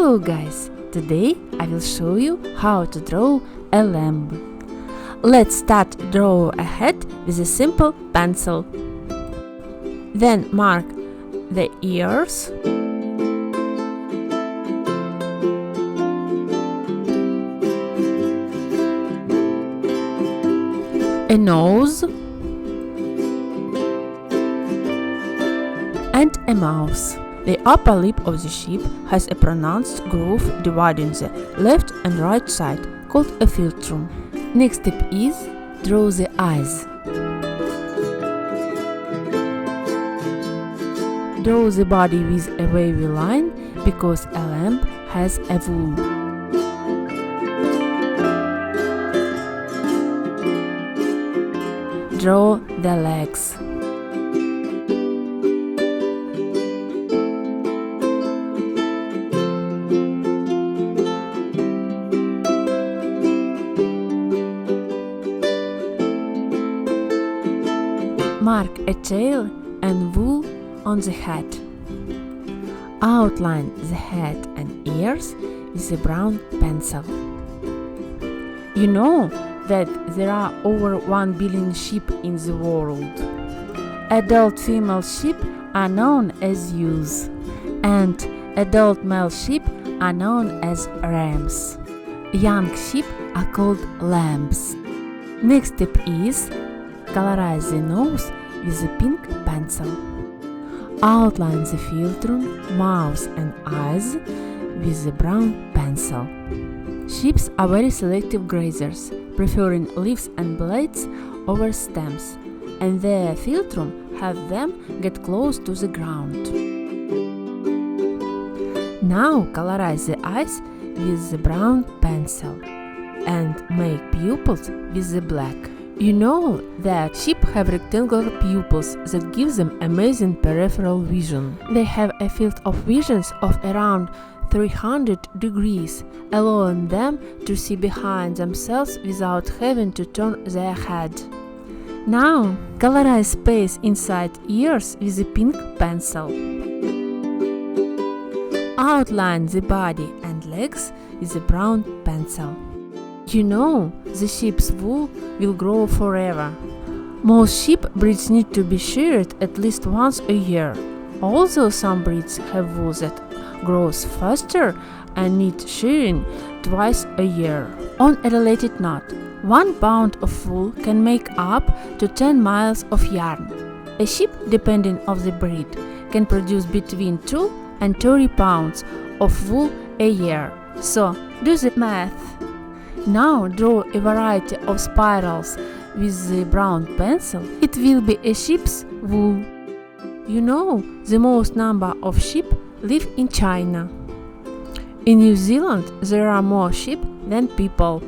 Hello guys! Today I will show you how to draw a lamb. Let's start draw a head with a simple pencil. Then mark the ears, a nose and a mouth. The upper lip of the sheep has a pronounced groove dividing the left and right side, called a philtrum. Next step is draw the eyes. Draw the body with a wavy line because a lamb has a wool. Draw the legs. Mark a tail and wool on the head. Outline the head and ears with a brown pencil. You know that there are over 1 billion sheep in the world. Adult female sheep are known as ewes, and adult male sheep are known as rams. Young sheep are called lambs. Next step is colorize the nose with a pink pencil. Outline the philtrum, mouth and eyes with a brown pencil. Sheep are very selective grazers, preferring leaves and blades over stems, and their philtrum have them get close to the ground. Now colorize the eyes with the brown pencil and make pupils with the black. You know that sheep have rectangular pupils that give them amazing peripheral vision. They have a field of vision of around 300 degrees, allowing them to see behind themselves without having to turn their head. Now, colorize space inside ears with a pink pencil. Outline the body and legs with a brown pencil. You know, the sheep's wool will grow forever. Most sheep breeds need to be sheared at least once a year, although some breeds have wool that grows faster and need shearing twice a year. On a related note, 1 pound of wool can make up to 10 miles of yarn. A sheep, depending on the breed, can produce between 2 and 30 pounds of wool a year. So, do the math. Now draw a variety of spirals with the brown pencil. It will be a sheep's wool. You know, the most number of sheep live in China. In New Zealand, there are more sheep than people.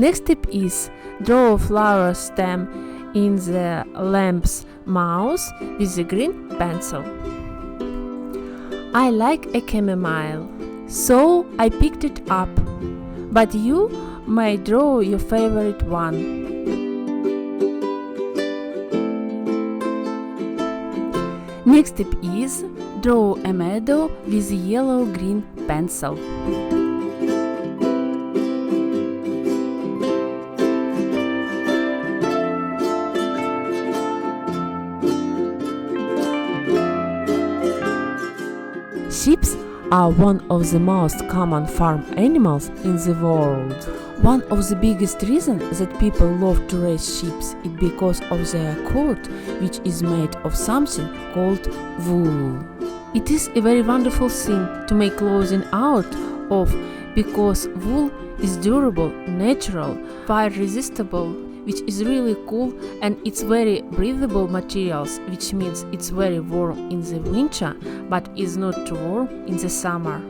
Next step is draw a flower stem in the lamb's mouth with a green pencil. I like a chamomile, so I picked it up, but you may draw your favorite one. Next step is draw a meadow with a yellow-green pencil. Sheep are one of the most common farm animals in the world. One of the biggest reasons that people love to raise sheep is because of their coat, which is made of something called wool. It is a very wonderful thing to make clothing out of because wool is durable, natural, fire resistable, which is really cool, and it's very breathable materials, which means it's very warm in the winter but is not too warm in the summer.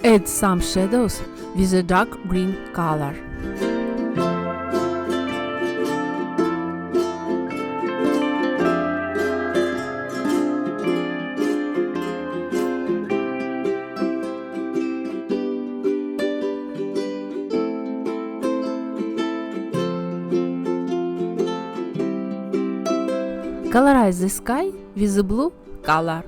Add some shadows with a dark green color. Colorize the sky with the blue color.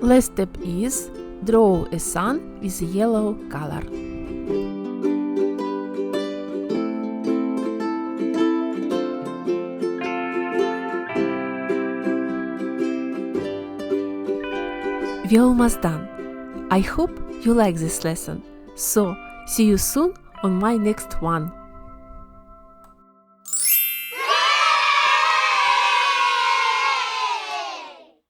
Last step is draw a sun with a yellow color. We're almost done. I hope you like this lesson. So, see you soon on my next one.